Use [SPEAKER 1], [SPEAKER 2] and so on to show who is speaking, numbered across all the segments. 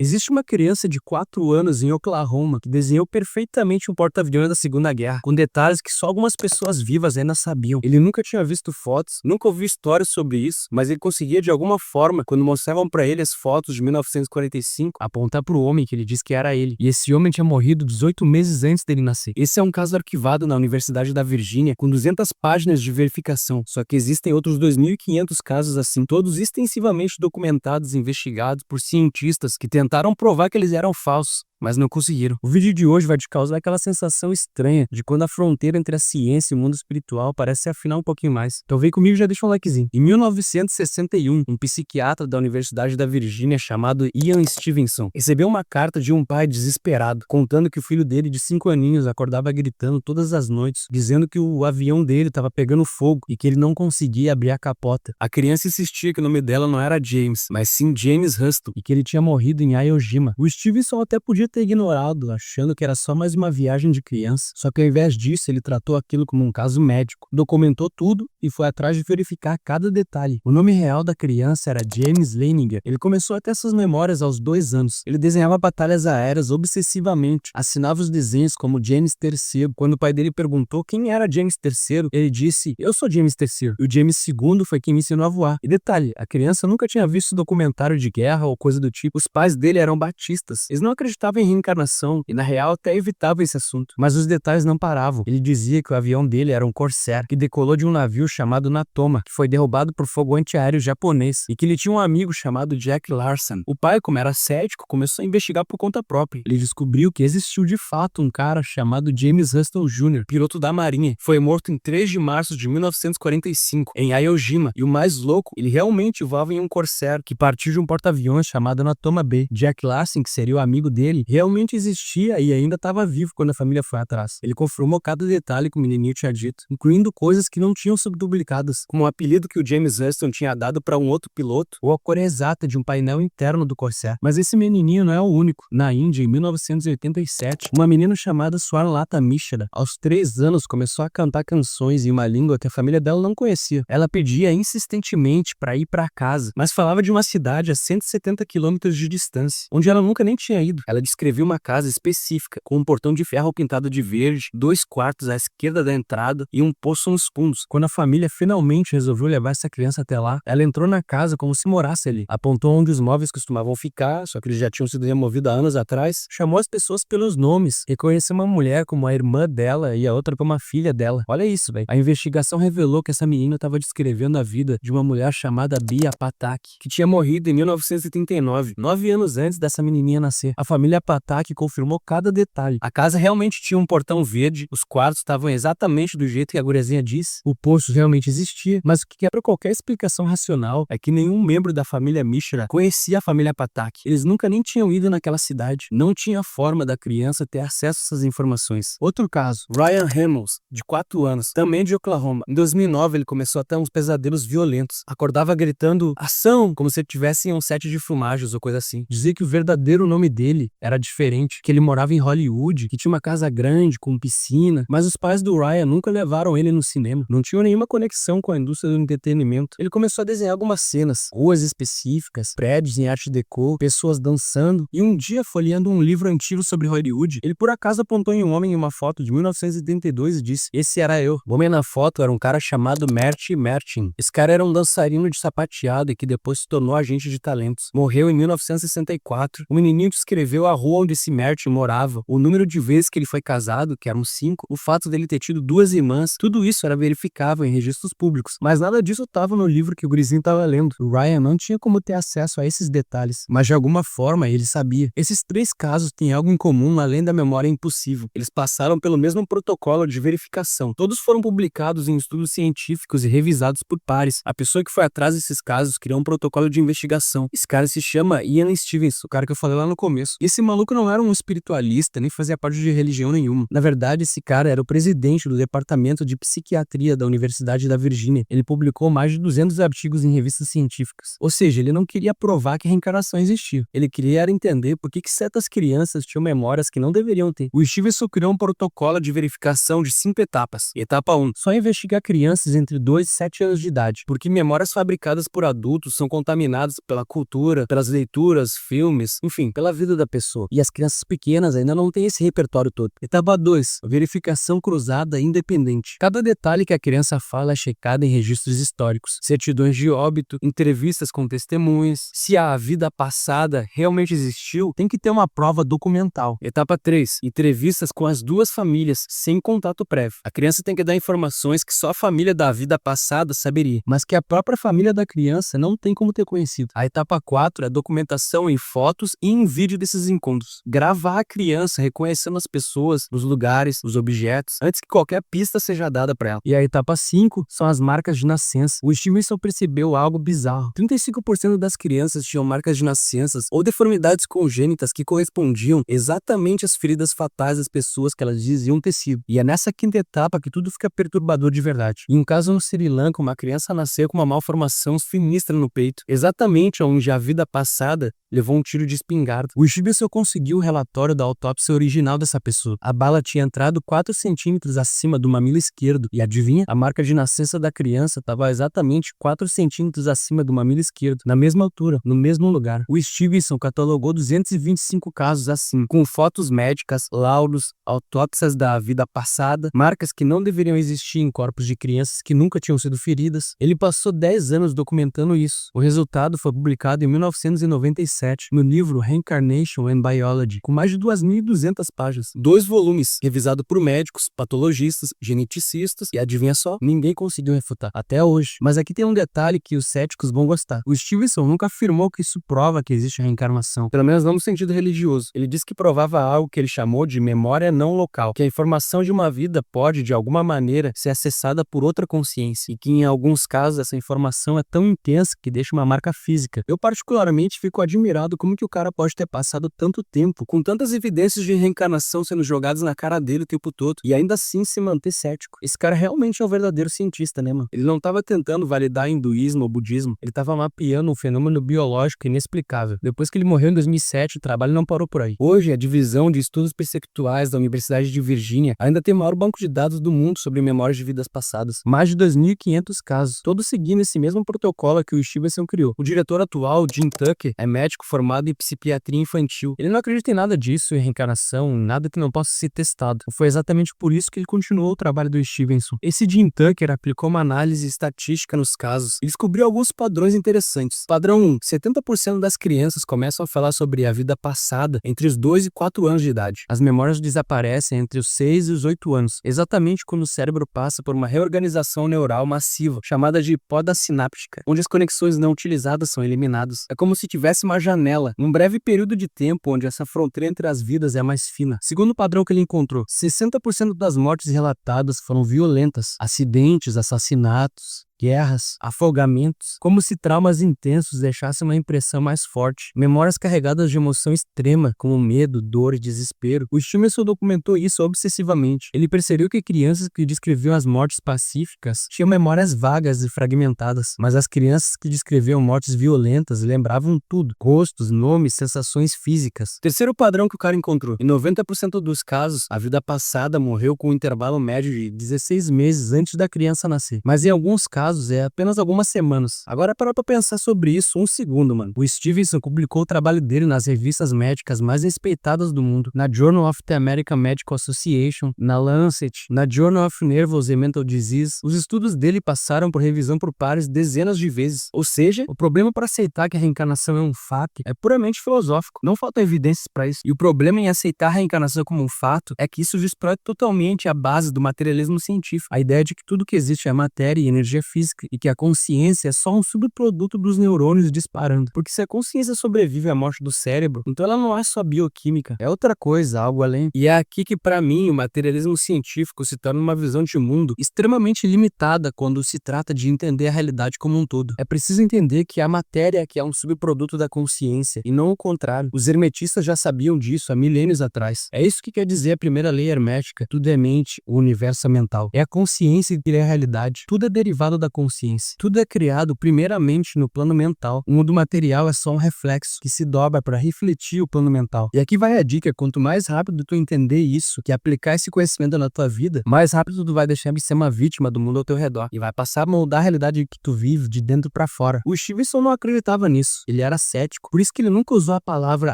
[SPEAKER 1] Existe uma criança de 4 anos em Oklahoma que desenhou perfeitamente um porta-aviões da Segunda Guerra, com detalhes que só algumas pessoas vivas ainda sabiam. Ele nunca tinha visto fotos, nunca ouviu histórias sobre isso, mas ele conseguia de alguma forma, quando mostravam pra ele as fotos de 1945, apontar pro homem que ele disse que era ele. E esse homem tinha morrido 18 meses antes dele nascer. Esse é um caso arquivado na Universidade da Virgínia, com 200 páginas de verificação, só que existem outros 2.500 casos assim, todos extensivamente documentados e investigados por cientistas que tentaram provar que eles eram falsos, mas não conseguiram. O vídeo de hoje vai te causar aquela sensação estranha de quando a fronteira entre a ciência e o mundo espiritual parece se afinar um pouquinho mais. Então vem comigo e já deixa um likezinho. Em 1961, um psiquiatra da Universidade da Virgínia chamado Ian Stevenson recebeu uma carta de um pai desesperado, contando que o filho dele de 5 aninhos acordava gritando todas as noites, dizendo que o avião dele estava pegando fogo e que ele não conseguia abrir a capota. A criança insistia que o nome dela não era James, mas sim James Huston, e que ele tinha morrido em Iwo Jima. O Stevenson até podia ter ignorado, achando que era só mais uma viagem de criança, só que ao invés disso ele tratou aquilo como um caso médico, documentou tudo e foi atrás de verificar cada detalhe. O nome real da criança era James Leininger. Ele começou a ter essas memórias aos 2 anos. Ele desenhava batalhas aéreas obsessivamente, assinava os desenhos como James III. Quando o pai dele perguntou quem era James III, ele disse: "Eu sou James III. E o James II foi quem me ensinou a voar." E detalhe, a criança nunca tinha visto documentário de guerra ou coisa do tipo. Os pais dele eram batistas. Eles não acreditavam em reencarnação e na real até evitavam esse assunto. Mas os detalhes não paravam. Ele dizia que o avião dele era um Corsair, que decolou de um navio chamado Natoma, que foi derrubado por fogo antiaéreo japonês, e que ele tinha um amigo chamado Jack Larson. O pai, como era cético, começou a investigar por conta própria. Ele descobriu que existiu de fato um cara chamado James Huston Jr., piloto da Marinha. Foi morto em 3 de março de 1945, em Iwo Jima. E o mais louco, ele realmente voava em um Corsair, que partiu de um porta-aviões chamado Natoma B. Jack Larson, que seria o amigo dele, realmente existia e ainda estava vivo quando a família foi atrás. Ele confirmou cada detalhe que o menininho tinha dito, incluindo coisas que não tinham sido duplicadas, como o apelido que o James Huston tinha dado para um outro piloto, ou a cor exata de um painel interno do Corsair. Mas esse menininho não é o único. Na Índia, em 1987, uma menina chamada Swarlata Mishra, aos 3 anos, começou a cantar canções em uma língua que a família dela não conhecia. Ela pedia insistentemente para ir para casa, mas falava de uma cidade a 170 quilômetros de distância, onde ela nunca nem tinha ido. Ela descreveu uma casa específica, com um portão de ferro pintado de verde, 2 quartos à esquerda da entrada e um poço nos fundos. Quando a família finalmente resolveu levar essa criança até lá, ela entrou na casa como se morasse ali. Apontou onde os móveis costumavam ficar, só que eles já tinham sido removidos há anos atrás. Chamou as pessoas pelos nomes. Reconheceu uma mulher como a irmã dela e a outra como uma filha dela. Olha isso, velho. A investigação revelou que essa menina estava descrevendo a vida de uma mulher chamada Bia Patak, que tinha morrido em 1939, 9 anos antes dessa menininha nascer. A família Patak confirmou cada detalhe. A casa realmente tinha um portão verde, os quartos estavam exatamente do jeito que a guriazinha disse, o poço realmente existia, mas o que quebra qualquer explicação racional é que nenhum membro da família Mishra conhecia a família Patak. Eles nunca nem tinham ido naquela cidade. Não tinha forma da criança ter acesso a essas informações. Outro caso, Ryan Reynolds, de 4 anos, também de Oklahoma. Em 2009, ele começou a ter uns pesadelos violentos. Acordava gritando "ação", como se tivesse em um set de filmagens ou coisa assim. Dizia que o verdadeiro nome dele era diferente, que ele morava em Hollywood, que tinha uma casa grande com piscina, mas os pais do Ryan nunca levaram ele no cinema. Não tinham nenhuma conexão com a indústria do entretenimento. Ele começou a desenhar algumas cenas, ruas específicas, prédios em arte deco, pessoas dançando, e um dia, folheando um livro antigo sobre Hollywood, ele por acaso apontou em um homem em uma foto de 1982 e disse: "Esse era eu." O homem na foto era um cara chamado Marty Martin. Esse cara era um dançarino de sapateado e que depois se tornou agente de talentos. Morreu em 1964. O menininho descreveu a rua onde esse Martin morava, o número de vezes que ele foi casado, que eram 5, o fato dele ter tido 2 irmãs, tudo isso era verificável em registros públicos, mas nada disso estava no livro que o gurizinho estava lendo. O Ryan não tinha como ter acesso a esses detalhes, mas de alguma forma ele sabia. Esses 3 casos têm algo em comum além da memória impossível. Eles passaram pelo mesmo protocolo de verificação. Todos foram publicados em estudos científicos e revisados por pares. A pessoa que foi atrás desses casos criou um protocolo de investigação. Esse cara se chama Ian Stevenson, o cara que eu falei lá no começo. Esse maluco não era um espiritualista, nem fazia parte de religião nenhuma. Na verdade, esse cara era o presidente do departamento de psiquiatria da Universidade da Virgínia. Ele publicou mais de 200 artigos em revistas científicas. Ou seja, ele não queria provar que a reencarnação existia. Ele queria era entender por que certas crianças tinham memórias que não deveriam ter. O Stevenson criou um protocolo de verificação de 5 etapas. Etapa 1. Só investigar crianças entre 2 e 7 anos de idade, porque memórias fabricadas por adultos são contaminadas pela cultura, pelas leituras, filmes, enfim, pela vida da pessoa. E as crianças pequenas ainda não têm esse repertório todo. Etapa 2. Verificação cruzada independente. Cada detalhe que a criança fala é checado em registros históricos, certidões de óbito, entrevistas com testemunhas. Se a vida passada realmente existiu, tem que ter uma prova documental. Etapa 3. Entrevistas com as duas famílias, sem contato prévio. A criança tem que dar informações que só a família da vida passada saberia, mas que a própria família da criança não tem como ter conhecido. A etapa 4 é documentação em fotos e em vídeo desses encontros. Gravar a criança reconhecendo as pessoas, os lugares, os objetos, antes que qualquer pista seja dada para ela. E a etapa 5 são as marcas de nascença. O Stevenson percebeu algo bizarro. 35% das crianças tinham marcas de nascenças ou deformidades congênitas que correspondiam exatamente às feridas fatais das pessoas que elas diziam ter sido. E é nessa quinta etapa que tudo fica perturbador de verdade. Em um caso no Sri Lanka, uma criança nasceu com uma malformação sinistra no peito, exatamente onde a vida passada levou um tiro de espingarda. O Stevenson conseguiu o relatório da autópsia original dessa pessoa. A bala tinha entrado 4 centímetros acima do mamilo esquerdo. E adivinha? A marca de nascença da criança estava exatamente 4 centímetros acima do mamilo esquerdo, na mesma altura, no mesmo lugar. O Stevenson catalogou 225 casos assim, com fotos médicas, laudos, autópsias da vida passada, marcas que não deveriam existir em corpos de crianças que nunca tinham sido feridas. Ele passou 10 anos documentando isso. O resultado foi publicado em 1997 no livro Reincarnation and Biology, com mais de 2.200 páginas. 2 volumes, revisado por médicos, patologistas, geneticistas, e adivinha só, ninguém conseguiu refutar, até hoje. Mas aqui tem um detalhe que os céticos vão gostar. O Stevenson nunca afirmou que isso prova que existe reencarnação, pelo menos não no sentido religioso. Ele disse que provava algo que ele chamou de memória não local, que a informação de uma vida pode, de alguma maneira, ser acessada por outra consciência, e que em alguns casos essa informação é tão intensa que deixa uma marca física. Eu particularmente fico admirado como que o cara pode ter passado tanto tempo, com tantas evidências de reencarnação sendo jogadas na cara dele o tempo todo, e ainda assim se manter cético. Esse cara realmente é um verdadeiro cientista, né, mano? Ele não tava tentando validar hinduísmo ou budismo, ele tava mapeando um fenômeno biológico inexplicável. Depois que ele morreu em 2007, o trabalho não parou por aí. Hoje, a divisão de estudos perceptuais da Universidade de Virgínia ainda tem o maior banco de dados do mundo sobre memórias de vidas passadas. Mais de 2.500 casos, todos seguindo esse mesmo protocolo que o Stevenson criou. O diretor atual, Jim Tucker, é médico formado em psiquiatria infantil. Ele não acredita em nada disso, em reencarnação, nada que não possa ser testado. Foi exatamente por isso que ele continuou o trabalho do Stevenson. Esse Jim Tucker aplicou uma análise estatística nos casos e descobriu alguns padrões interessantes. Padrão 1. 70% das crianças começam a falar sobre a vida passada entre os 2 e 4 anos de idade. As memórias desaparecem entre os 6 e os 8 anos, exatamente quando o cérebro passa por uma reorganização neural massiva, chamada de poda sináptica, onde as conexões não utilizadas são eliminadas. É como se tivesse uma janela, num breve período de tempo onde essa fronteira entre as vidas é mais fina. Segundo o padrão que ele encontrou, 60% das mortes relatadas foram violentas, acidentes, assassinatos, guerras, afogamentos, como se traumas intensos deixassem uma impressão mais forte. Memórias carregadas de emoção extrema, como medo, dor e desespero. O Stevenson documentou isso obsessivamente. Ele percebeu que crianças que descreviam as mortes pacíficas tinham memórias vagas e fragmentadas, mas as crianças que descreviam mortes violentas lembravam tudo: rostos, nomes, sensações físicas. Terceiro padrão que o cara encontrou: em 90% dos casos, a vida passada morreu com um intervalo médio de 16 meses antes da criança nascer, mas em alguns casos é apenas algumas semanas. Agora para pra pensar sobre isso um segundo, mano. O Stevenson publicou o trabalho dele nas revistas médicas mais respeitadas do mundo, na Journal of the American Medical Association, na Lancet, na Journal of Nervous and Mental Disease. Os estudos dele passaram por revisão por pares dezenas de vezes. Ou seja, o problema para aceitar que a reencarnação é um fato é puramente filosófico. Não faltam evidências para isso. E o problema em aceitar a reencarnação como um fato é que isso destrói totalmente a base do materialismo científico. A ideia de que tudo que existe é matéria e energia física. física e que a consciência é só um subproduto dos neurônios disparando. Porque se a consciência sobrevive à morte do cérebro, então ela não é só bioquímica, é outra coisa, algo além. E é aqui que, para mim, o materialismo científico se torna uma visão de mundo extremamente limitada quando se trata de entender a realidade como um todo. É preciso entender que a matéria que é um subproduto da consciência e não o contrário. Os hermetistas já sabiam disso há milênios atrás. É isso que quer dizer a primeira lei hermética. Tudo é mente, o universo é mental. É a consciência que cria a realidade. Tudo é derivado da consciência. Tudo é criado primeiramente no plano mental. O mundo material é só um reflexo que se dobra para refletir o plano mental. E aqui vai a dica: quanto mais rápido tu entender isso, que aplicar esse conhecimento na tua vida, mais rápido tu vai deixar de ser uma vítima do mundo ao teu redor e vai passar a moldar a realidade que tu vive de dentro para fora. O Stevenson não acreditava nisso. Ele era cético. Por isso que ele nunca usou a palavra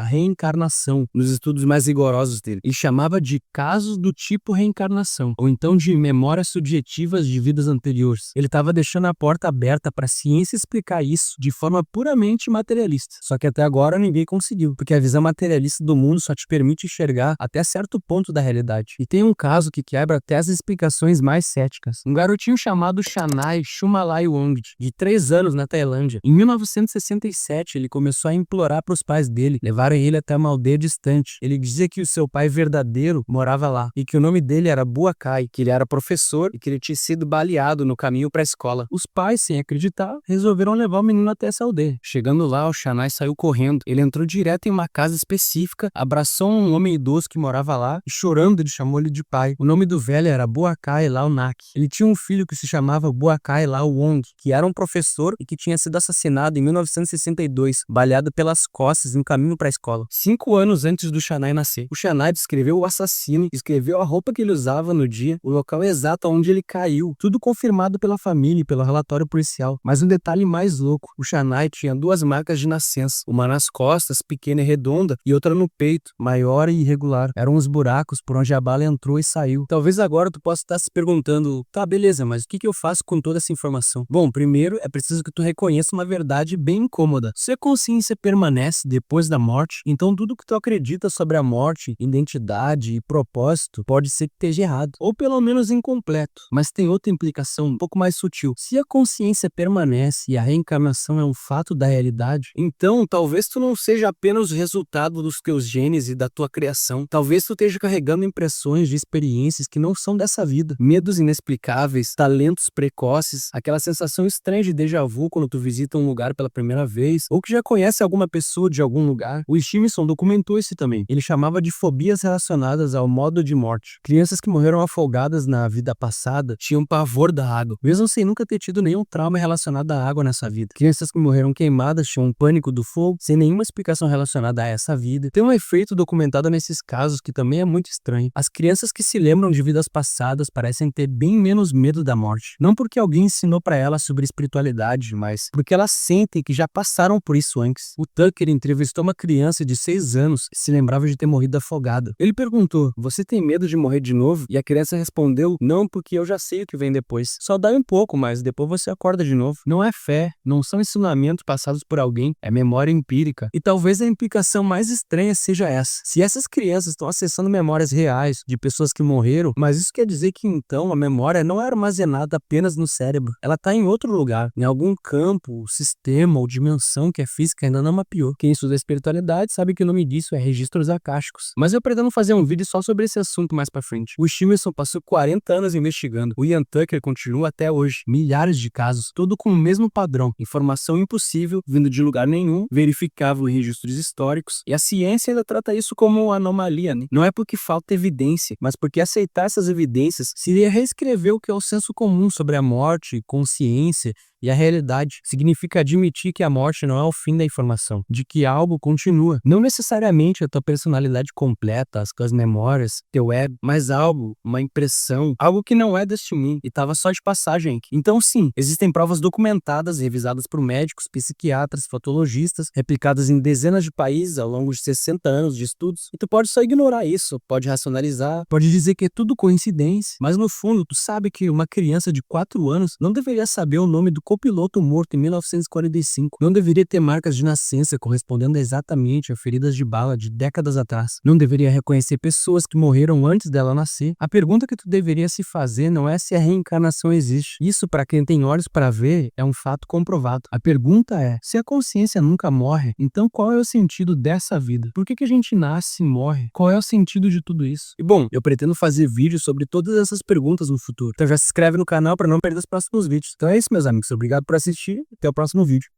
[SPEAKER 1] reencarnação nos estudos mais rigorosos dele. Ele chamava de casos do tipo reencarnação, ou então de memórias subjetivas de vidas anteriores. Ele estava deixando a porta aberta para a ciência explicar isso de forma puramente materialista. Só que até agora ninguém conseguiu, porque a visão materialista do mundo só te permite enxergar até certo ponto da realidade. E tem um caso que quebra até as explicações mais céticas. Um garotinho chamado Shanai Chumalai Wongdi, de 3 anos na Tailândia. Em 1967, ele começou a implorar para os pais dele levarem ele até uma aldeia distante. Ele dizia que o seu pai verdadeiro morava lá e que o nome dele era Buakai, que ele era professor e que ele tinha sido baleado no caminho para a escola. Os pais, sem acreditar, resolveram levar o menino até essa aldeia. Chegando lá, o Shanai saiu correndo. Ele entrou direto em uma casa específica, abraçou um homem idoso que morava lá e, chorando, ele chamou ele de pai. O nome do velho era Buakai Launak. Ele tinha um filho que se chamava Buakai Lau Wong, que era um professor e que tinha sido assassinado em 1962, baleado pelas costas no caminho para a escola, 5 anos antes do Shanai nascer. O Shanai descreveu o assassino, escreveu a roupa que ele usava no dia, o local exato onde ele caiu, tudo confirmado pela família e pelo relatório policial. Mas um detalhe mais louco: o Shanai tinha 2 marcas de nascença, uma nas costas, pequena e redonda, e outra no peito, maior e irregular. Eram os buracos por onde a bala entrou e saiu. Talvez agora tu possa estar se perguntando: tá, beleza, mas o que eu faço com toda essa informação? Bom, primeiro é preciso que tu reconheça uma verdade bem incômoda. Se a consciência permanece depois da morte, então tudo que tu acredita sobre a morte, identidade e propósito pode ser que esteja errado, ou pelo menos incompleto. Mas tem outra implicação um pouco mais sutil. Se a consciência permanece e a reencarnação é um fato da realidade, então talvez tu não seja apenas o resultado dos teus genes e da tua criação. Talvez tu esteja carregando impressões de experiências que não são dessa vida. Medos inexplicáveis, talentos precoces, aquela sensação estranha de déjà vu quando tu visita um lugar pela primeira vez, ou que já conhece alguma pessoa de algum lugar. O Stevenson documentou isso também. Ele chamava de fobias relacionadas ao modo de morte. Crianças que morreram afogadas na vida passada tinham pavor da água, mesmo sem nunca ter tido nenhum trauma relacionado à água nessa vida. Crianças que morreram queimadas tinham um pânico do fogo, sem nenhuma explicação relacionada a essa vida. Tem um efeito documentado nesses casos que também é muito estranho. As crianças que se lembram de vidas passadas parecem ter bem menos medo da morte. Não porque alguém ensinou para elas sobre espiritualidade, mas porque elas sentem que já passaram por isso antes. O Tucker entrevistou uma criança de 6 anos que se lembrava de ter morrido afogada. Ele perguntou: você tem medo de morrer de novo? E a criança respondeu: não, porque eu já sei o que vem depois. Só dói um pouco, mas depois você acorda de novo. Não é fé, não são ensinamentos passados por alguém, é memória empírica. E talvez a implicação mais estranha seja essa. Se essas crianças estão acessando memórias reais de pessoas que morreram, mas isso quer dizer que então a memória não é armazenada apenas no cérebro. Ela está em outro lugar, em algum campo, sistema ou dimensão que a física ainda não mapeou. Quem estuda a espiritualidade sabe que o nome disso é registros acásticos. Mas eu pretendo fazer um vídeo só sobre esse assunto mais pra frente. O Stevenson passou 40 anos investigando. O Ian Tucker continua até hoje. Milhares de casos, tudo com o mesmo padrão. Informação impossível, vindo de lugar nenhum, verificável em registros históricos. E a ciência ainda trata isso como anomalia, né? Não é porque falta evidência, mas porque aceitar essas evidências seria reescrever o que é o senso comum sobre a morte, consciência e a realidade. Significa admitir que a morte não é o fim da informação, de que algo continua. Não necessariamente a tua personalidade completa, as tuas memórias, teu ego, mas algo, uma impressão, algo que não é deste mundo e estava só de passagem aqui. Então sim, existem provas documentadas, revisadas por médicos, psiquiatras, fotologistas, replicadas em dezenas de países ao longo de 60 anos de estudos, e tu pode só ignorar isso, pode racionalizar, pode dizer que é tudo coincidência, mas no fundo tu sabe que uma criança de 4 anos não deveria saber o nome do copiloto morto em 1945. Não deveria ter marcas de nascença correspondendo exatamente a feridas de bala de décadas atrás. Não deveria reconhecer pessoas que morreram antes dela nascer. A pergunta que tu deveria se fazer não é se a reencarnação existe. Isso, para quem tem olhos para ver, é um fato comprovado. A pergunta é, se a consciência nunca morre, então qual é o sentido dessa vida? Por que a gente nasce e morre? Qual é o sentido de tudo isso? E bom, eu pretendo fazer vídeos sobre todas essas perguntas no futuro. Então já se inscreve no canal para não perder os próximos vídeos. Então é isso, meus amigos. Obrigado por assistir. Até o próximo vídeo.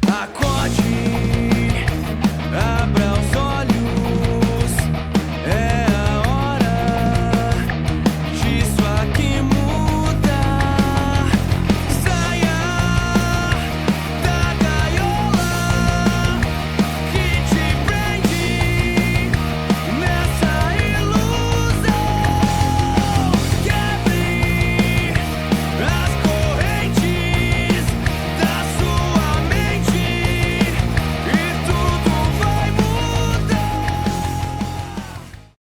[SPEAKER 2] Acorde, abra